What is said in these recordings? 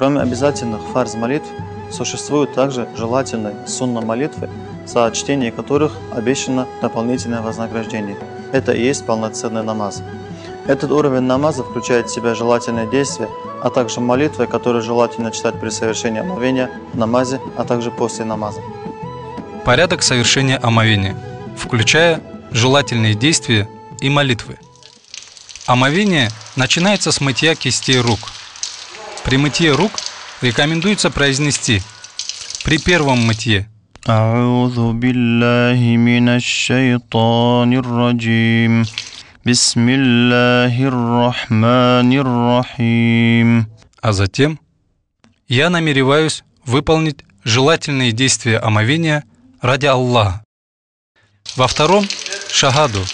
Кроме обязательных фарз молитв, существуют также желательные сунна молитвы, за чтение которых обещано дополнительное вознаграждение. Это и есть полноценный намаз. Этот уровень намаза включает в себя желательные действия, а также молитвы, которые желательно читать при совершении омовения, в намазе, а также после намаза. Порядок совершения омовения, включая желательные действия и молитвы. Омовение начинается с мытья кистей рук. При мытье рук рекомендуется произнести при первом мытье А'удhu биллахи минаш шайтанир раджим. Бисмиллахир рахманир рахим. А затем я намереваюсь выполнить желательные действия омовения ради Аллаха. Во втором шахаду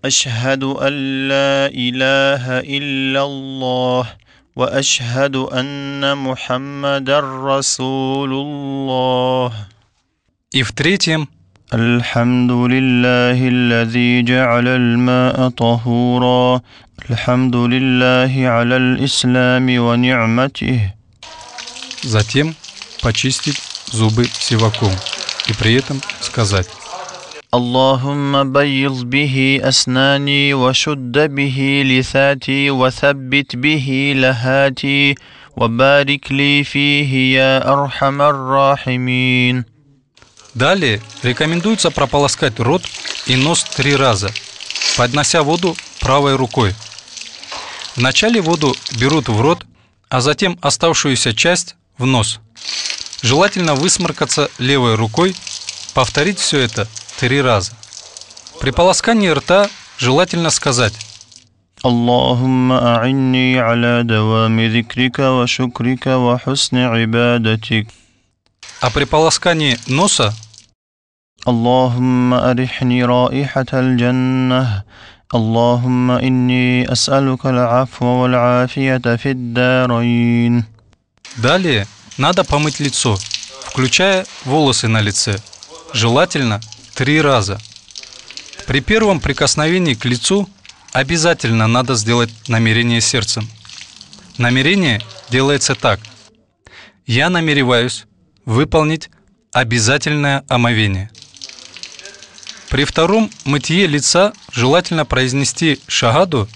Ашхаду алла илляха илляллах ва ашхаду анна Мухаммадар Расулуллах. И в третьем Альхамдулиллахи аллази джа'аля аль-ма'a tahura. Альхамдулиллахи аля аль-ислами ва ни'матихи. затем почистить зубы сиваком и при этом сказать: Аллахумма баййид бихи аснани ва шудда бихи лисати ва тhabбит бихи лахати ва барик ли фихи я архамар рахимин. Далее рекомендуется прополоскать рот и нос 3 раза, поднося воду правой рукой. Вначале воду берут в рот, а затем оставшуюся часть в нос. Желательно высморкаться левой рукой, повторить все это 3 раза. При полоскании рта желательно сказать: Аллахумма а'инни аля давами зикрика ва шукрика ва хусни ибадатик. А при полоскании носа Аллахумма арихни раихата аль-джаннах. Аллахумма инни ас'алука аль-афва валь-афията фид-дарайн. далее надо помыть лицо, включая волосы на лице, желательно 3 раза. При первом прикосновении к лицу обязательно надо сделать намерение сердцем. Намерение делается так: я намереваюсь выполнить обязательное омовение. При втором мытье лица желательно произнести шахаду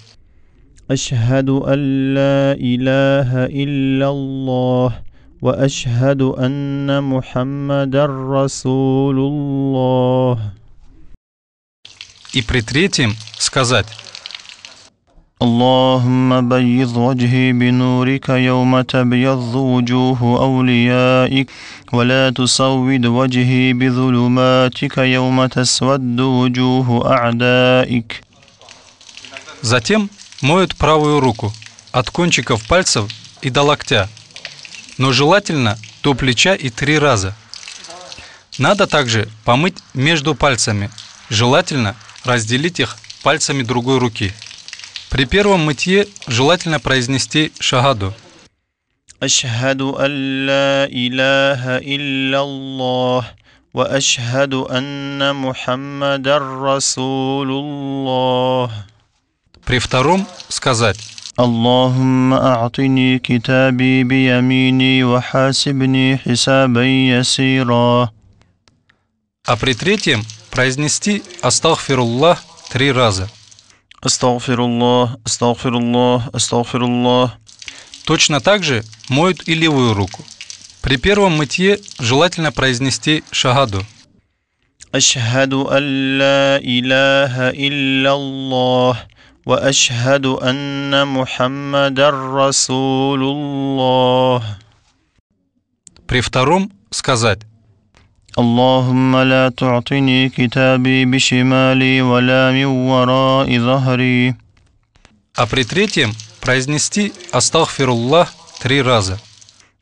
Ашхаду алла илляха илляллах ва ашхаду анна Мухаммадар Расулуллах. и при третьем сказать: Аллахумма баййид ваджхи бинурика яума табьядду вуджуху аулияик ва ла тусаввид ваджхи бизулуматика яума тасвадду вуджуху а'даик. Затем моют правую руку от кончиков пальцев и до локтя, но желательно до плеча и 3 раза. Надо также помыть между пальцами, желательно разделить их пальцами другой руки. При первом мытье желательно произнести шахаду Ашхаду алла илляха илляллах ва ашхаду анна Мухаммадар Расулуллах. При втором сказать: Аллахумма а'тини китаби биямини ва хасибни хисабан ясира. А при третьем произнести астагфируллах 3 раза. Астагфируллах, астагфируллах, астагфируллах. Точно так же моют и левую руку. При первом мытье желательно произнести шахаду Ашхаду алла илляха илляллах ва ашхаду анна Мухаммадар Расулуллах. При втором сказать: Аллахумма ла ту'тини китаби бишимали ва ла мин вараи захри. А при третьем произнести астагфируллах 3 раза.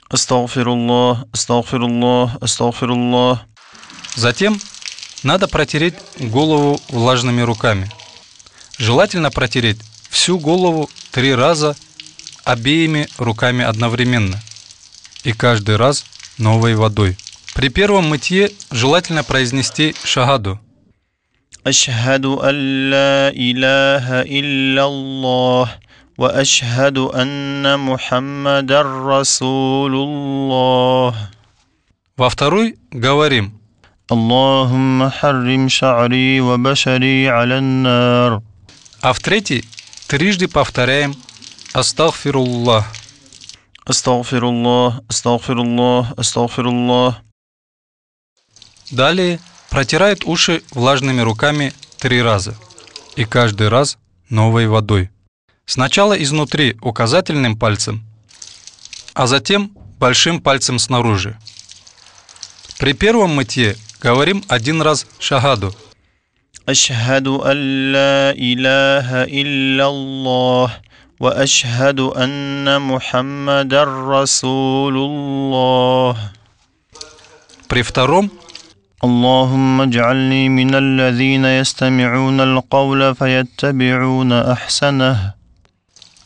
Астагфируллах, астагфируллах, астагфируллах. Затем надо протереть голову влажными руками. Желательно протереть всю голову 3 раза обеими руками одновременно и каждый раз новой водой. При первом мытье желательно произнести шахаду Ашхаду алла илляха илляллах وأشهد أن محمدا رسول الله. Во второй говорим: اللهم حرم شعري وبشري على النار. А в третий трижды повторяем «Астагфируллах». أستغفر الله أستغفر الله أستغفر الله. Далее протирает уши влажными руками 3 раза. И каждый раз новой водой. Сначала изнутри указательным пальцем, а затем большим пальцем снаружи. При первом мытье говорим 1 раз шахаду. أشهد أن لا إله إلا الله وأشهد أن محمدا رسول الله. При втором اللهم اجعلني من الذين يستمعون القول فيتبعون أحسنه.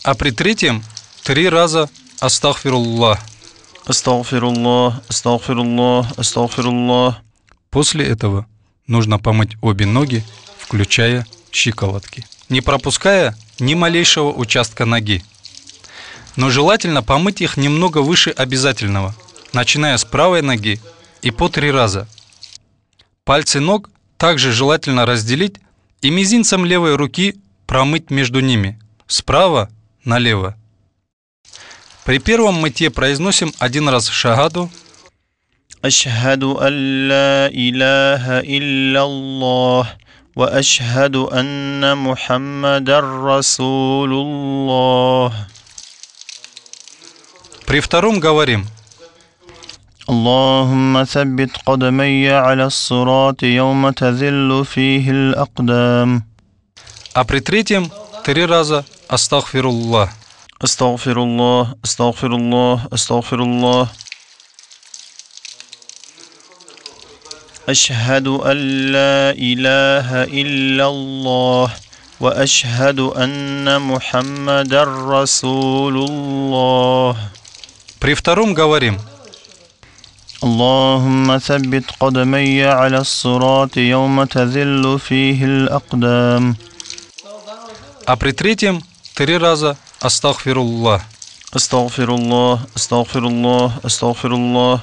А при третьем 3 раза «Астагфируллах». أستغفر الله أستغفر الله أستغفر الله. После этого нужно помыть обе ноги, включая щиколотки, не пропуская ни малейшего участка ноги. Но желательно помыть их немного выше обязательного, начиная с правой ноги и по 3 раза. Пальцы ног также желательно разделить и мизинцем левой руки промыть между ними, справа налево. При первом мытье произносим 1 раз шагаду. أشهد أن لا إله إلا الله وأشهد أن محمدا رسول الله. При втором говорим: اللهم ثبت قدمي على الصراط يوم تذل فيه الأقدام. А при третьем 3 раза «Астагфируллах». أستغفر الله أستغفر الله أستغفر الله. أشهد أن لا إله إلا الله وأشهد أن محمدا رسول الله. При втором говорим: اللهم ثبت قدمي على الصراط يوم تذل فيه الأقدام. А при третьем 3 раза «Астагфируллах». أستغفر الله أستغفر الله أستغفر الله.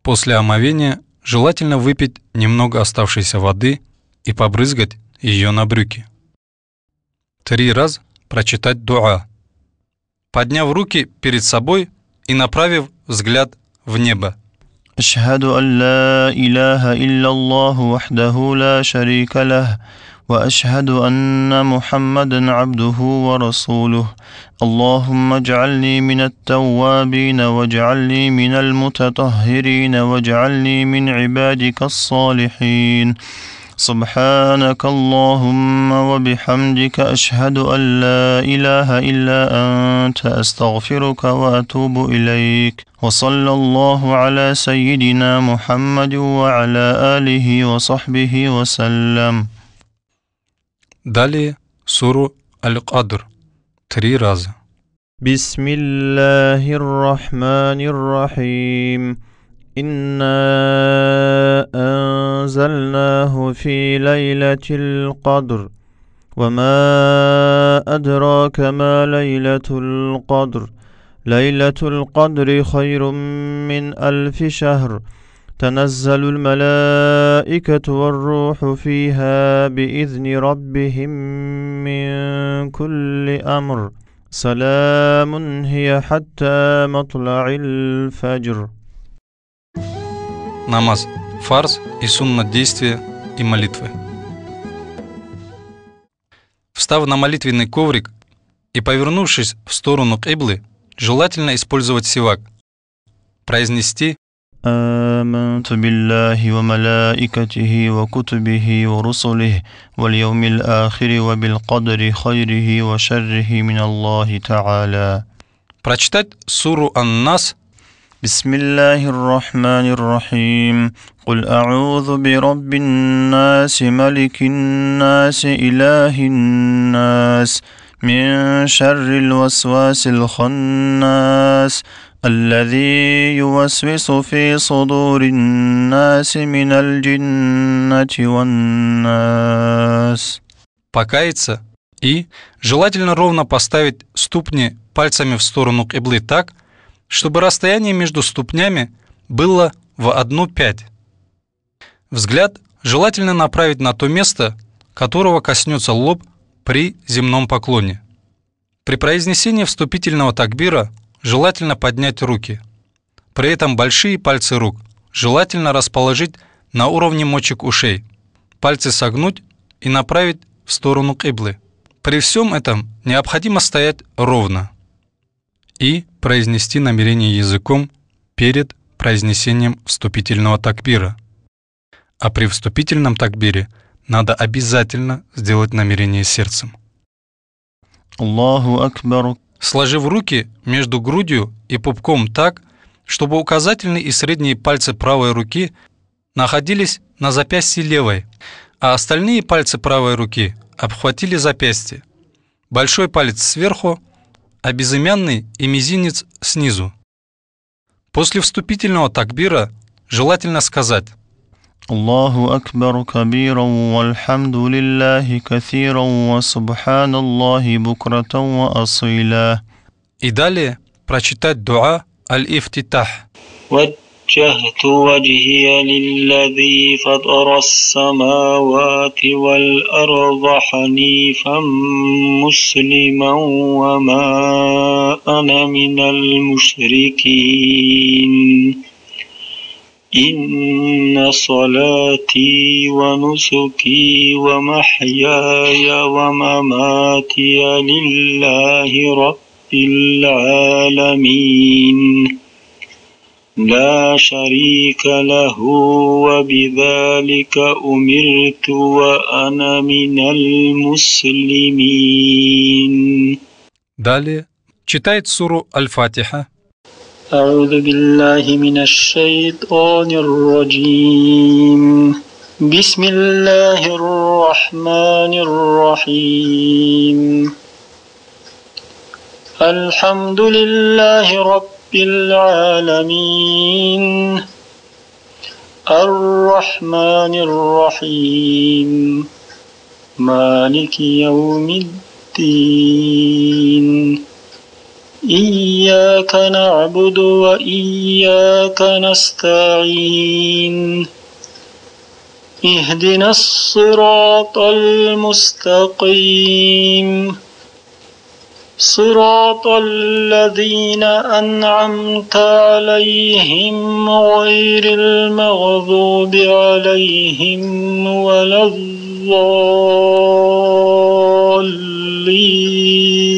После омовения желательно выпить немного оставшейся воды и побрызгать ее на брюки. 3 раза прочитать дуа, подняв руки перед собой и направив взгляд в небо. أشهد أن لا إله إلا الله وحده لا شريك له وأشهد أن محمدا عبده ورسوله. اللهم اجعلني من التوابين واجعلني من المتطهرين واجعلني من عبادك الصالحين. سبحانك اللهم وبحمدك أشهد أن لا إله إلا أنت أستغفرك وأتوب إليك. وصلى الله على سيدنا محمد وعلى آله وصحبه وسلم. Далее суру Аль-Кадр 3 раза. بسم الله الرحمن الرحيم. إنا أنزلناه في ليلة القدر وما أدراك ما ليلة القدر. ليلة القدر خير من 1000 شهر. تنزل الملائكة والروح فيها بإذن ربهم من كل أمر. سلام هي حتى مطلع الفجر. Намаз, фарз и суннат действия и молитвы. Встав на молитвенный коврик и повернувшись в сторону киблы, желательно использовать сивак. Произнести آمنت بالله وملائكته وكتبه ورسله واليوم الآخر وبالقدر خيره وشره من الله تعالى. прочитать суру Ан-Нас. بسم الله الرحمن الرحيم. قل أعوذ برب الناس ملك الناس إله الناس من شر الوسواس الخناس الذي يوسوس في صدور الناس من الجنة والناس. Покаяться И желательно ровно поставить ступни пальцами в сторону киблы так, чтобы расстояние между ступнями было в 1/5. Взгляд желательно направить на то место, которого коснется лоб при земном поклоне. При произнесении вступительного такбира желательно поднять руки. При этом большие пальцы рук желательно расположить на уровне мочек ушей, пальцы согнуть и направить в сторону киблы. При всем этом необходимо стоять ровно и произнести намерение языком перед произнесением вступительного такбира. А при вступительном такбире надо обязательно сделать намерение сердцем. Аллаху Акбар. Сложив руки между грудью и пупком так, чтобы указательные и средние пальцы правой руки находились на запястье левой, а остальные пальцы правой руки обхватили запястье. Большой палец сверху, а безымянный и мизинец снизу. После вступительного такбира желательно сказать: Аллаху Акбар кабиран вальхамду лиллахи каthиран ва субханаллахи букратан ва асиля. И далее прочитать дуа аль-ифтитах. وجهت وجهي للذي فطر السماوات والأرض حنيفا مسلما وما أنا من المشركين إن صلاتي ونسكي ومحياي ومماتي لله رب العالمين لا شريك له وبذلك أمرت وأنا من المسلمين. Далее читает суру Аль-Фатиха. أعوذ بالله من الشيطان الرجيم بسم الله الرحمن الرحيم الحمد لله رب العالمين الرحمن الرحيم مالك يوم الدين إياك نعبد وإياك نستعين اهدنا الصراط المستقيم صراط الذين أنعمت عليهم غير المغضوب عليهم ولا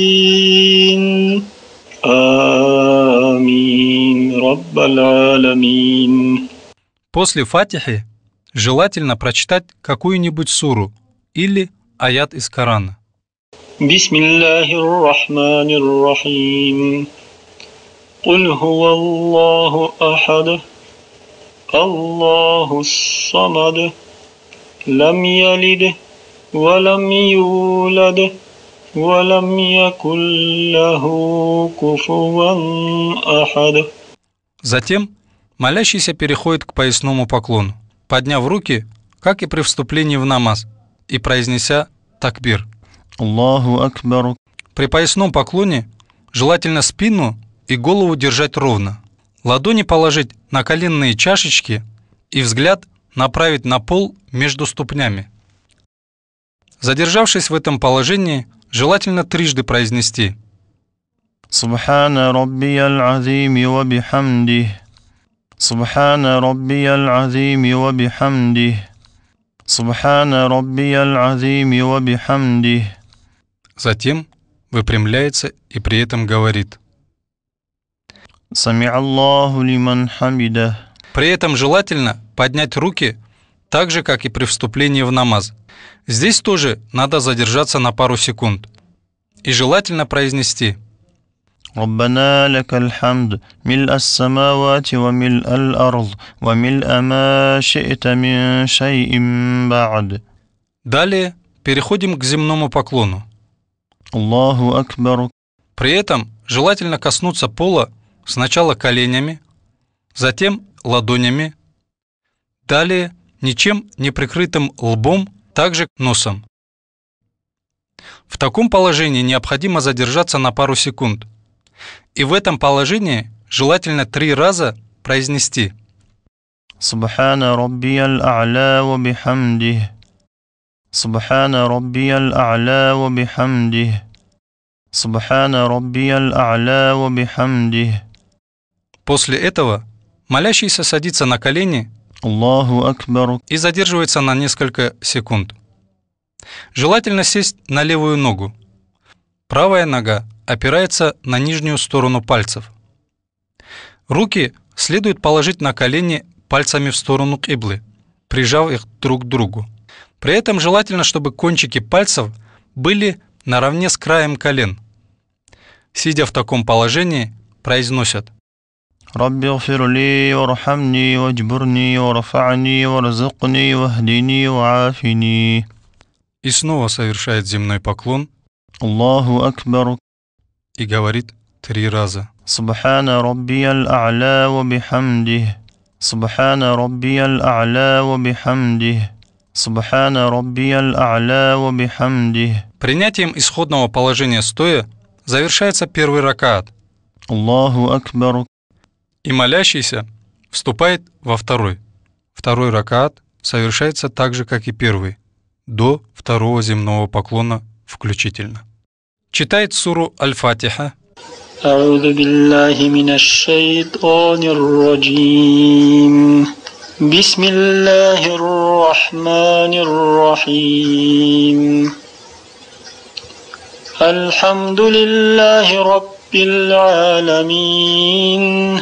الضالين آمين رب العالمين. После Фатихи желательно прочитать какую-нибудь суру или аят из Корана. بسم الله الرحمن الرحيم قل هو الله أحد الله الصمد لم يلد ولم يولد ولم يكن له كفوا أحد. Затем молящийся переходит к поясному поклону, подняв руки, как и при вступлении в намаз, и произнеся такбир. Аллаху Акбар. При поясном поклоне желательно спину и голову держать ровно, ладони положить на коленные чашечки и взгляд направить на пол между ступнями. Задержавшись в этом положении, желательно трижды произнести: Субхана раббияль азими ва бихамдих. Субхана раббияль азими ва бихамдих. Субхана раббияль азими ва бихамдих. Затем выпрямляется и при этом говорит: Сами Аллаху лиман хамида. При этом желательно поднять руки так же, как и при вступлении в намаз. Здесь тоже надо задержаться на пару секунд. И желательно произнести: ربنا لك الحمد ملء السماوات وملء الأرض وملء ما شئت من شيء بعد. Далее переходим к земному поклону. Аллаху Акбар. При этом желательно коснуться пола сначала коленями, затем ладонями, далее ничем не прикрытым лбом, также носом. В таком положении необходимо задержаться на пару секунд. И в этом положении желательно 3 раза произнести Субхана раббиял а'ля ва бихамдих. Субхана раббиял а'ля ва бихамдих. Субхана раббиял а'ля ва бихамдих. После этого молящийся садится на колени Аллаху акбар. и задерживается на несколько секунд. Желательно сесть на левую ногу. Правая нога опирается на нижнюю сторону пальцев. Руки следует положить на колени пальцами в сторону киблы, прижав их друг к другу. При этом желательно, чтобы кончики пальцев были наравне с краем колен. Сидя в таком положении, произносят رب اغفر لي وارحمني واجبرني وارفعني وارزقني واهدني وعافني. и снова совершает земной поклон Аллаху акбар. и говорит 3 раза. Субхана раббиял а'ля ва бихамдих. Субхана раббиял а'ля ва бихамдих. Субхана раббиял а'ля ва бихамдих. Принятием исходного положения стоя завершается первый ракаат, Аллаху акбар. и молящийся вступает во второй. Второй ракаат совершается так же, как и первый, до второго земного поклона включительно. Читает суру Аль-Фатиха. أعوذ بالله من الشيطان الرجيم بسم الله الرحمن الرحيم الحمد لله رب العالمين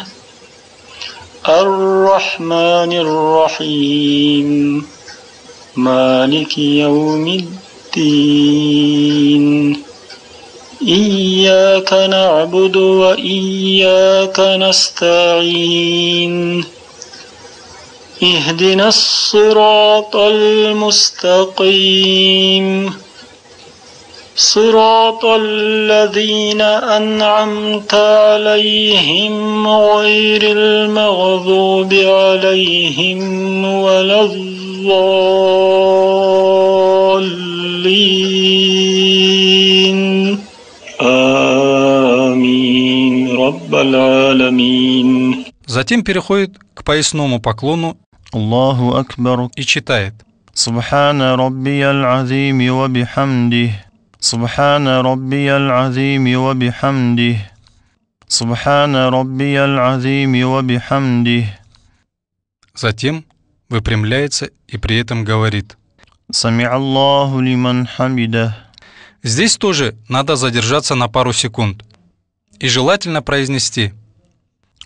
الرحمن الرحيم مالك يوم الدين إياك نعبد وإياك نستعين اهدنا الصراط المستقيم صراط الذين أنعمت عليهم غير المغضوب عليهم ولا الضالين آمين رب العالمين. Затем переходит к поясному поклону Аллаху акбар. и читает Субхана раббиял азими ва бихамдих. Субхана раббиял азими ва бихамдих. Субхана раббиял азими ва бихамдих. Затем выпрямляется и при этом говорит. Сами Аллаху лиман хамидах. Здесь тоже надо задержаться на пару секунд. И желательно произнести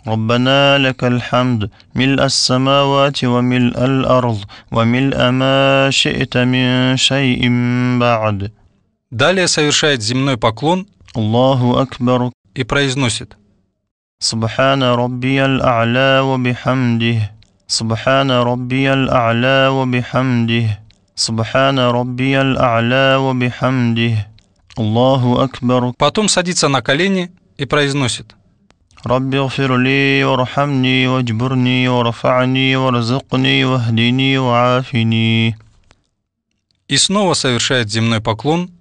ربنا لك الحمد ملء السماوات وملء الأرض وملء ما شئت من شيء بعد. Далее совершает земной поклон Аллаху акбар. и произносит Субхана раббиял а'ля ва бихамдих. Субхана раббиял а'ля ва бихамдих. Субхана раббиял а'ля ва бихамдих. Аллаху акбар. Потом садится на колени и произносит Рабби гфир ли вархамни ваджбурни варфани варзукни вахдини ваафини. и снова совершает земной поклон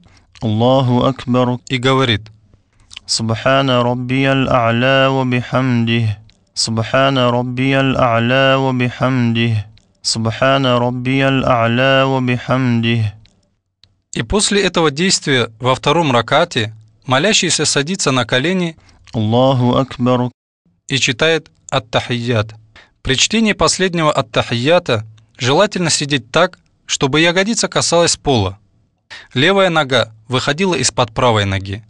Аллаху акбар. и говорит Субхана раббиял а'ля ва бихамдих. Субхана раббиял а'ля ва бихамдих. Субхана раббиял а'ля ва бихамдих. И после этого действия во втором ракате молящийся садится на колени Аллаху акбар. и читает ат-тахийят. При чтении последнего ат-тахията желательно сидеть так, чтобы ягодица касалась пола. Левая нога выходила из-под правой ноги,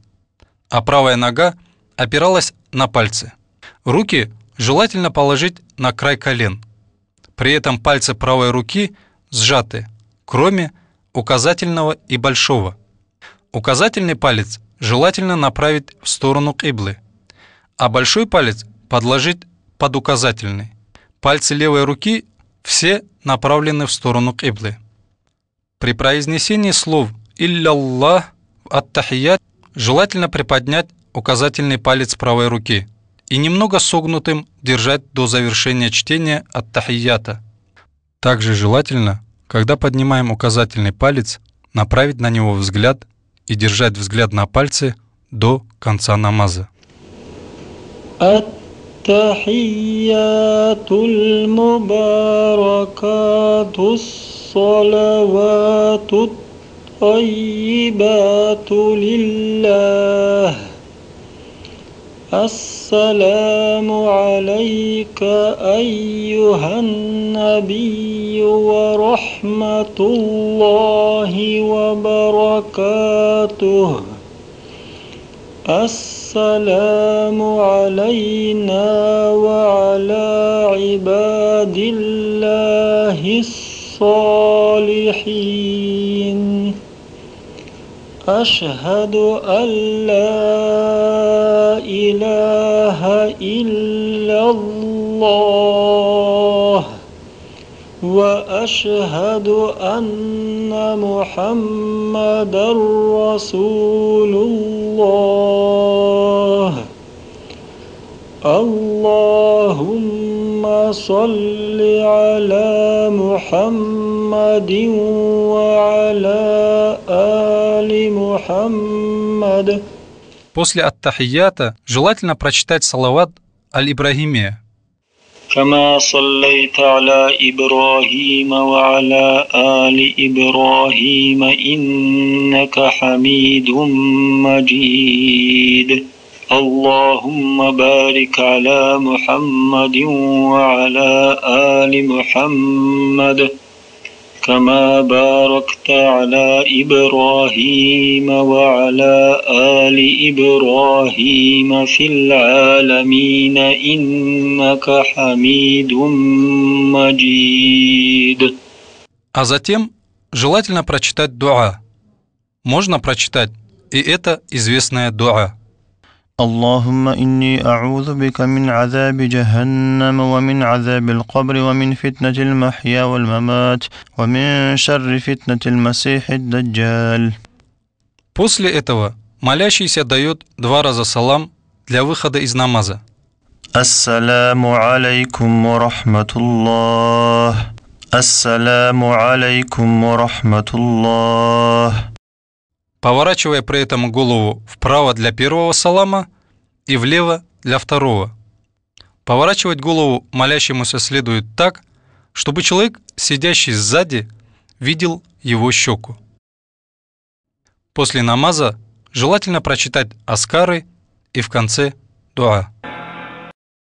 а правая нога опиралась на пальцы. Руки желательно положить на край колен. При этом пальцы правой руки сжаты, кроме указательного и большого. Указательный палец желательно направить в сторону киблы, а большой палец подложить под указательный. Пальцы левой руки все направлены в сторону киблы. При произнесении слов «Илля-Аллах» ат-тахият желательно приподнять указательный палец правой руки и немного согнутым держать до завершения чтения ат-тахията. Также желательно, когда поднимаем указательный палец, направить на него взгляд и держать взгляд на пальце до конца намаза. التحيات المباركات الصلوات الطيبات لله السلام عليك أيها النبي ورحمة الله وبركاته السلام علينا وعلى عباد الله الصالحين أشهد أن لا إله إلا الله وأشهد أن محمدا رسول الله اللهم صل على محمد وعلى آل محمد. После ат-тахията желательно прочитать салават аль-Ибрахимия. كما صليت على إبراهيم وعلى آل إبراهيم إنك حميد مجيد اللهم بارك على محمد وعلى آل محمد كما باركت على إبراهيم وعلى آل إبراهيم في العالمين إنك حميد مجيد. А затем желательно прочитать дуа. Можно прочитать и это известное дуа. اللهم إني أعوذ بك من عذاب جهنم ومن عذاب القبر ومن فتنة المحيا والممات ومن شر فتنة المسيح الدجال. После этого молящийся дает 2 раза салам для выхода из намаза. السلام عليكم ورحمة الله. السلام عليكم ورحمة الله. Поворачивая при этом голову вправо для первого салама и влево для второго. Поворачивать голову молящемуся следует так, чтобы человек, сидящий сзади, видел его щеку. После намаза желательно прочитать аскары и в конце дуа.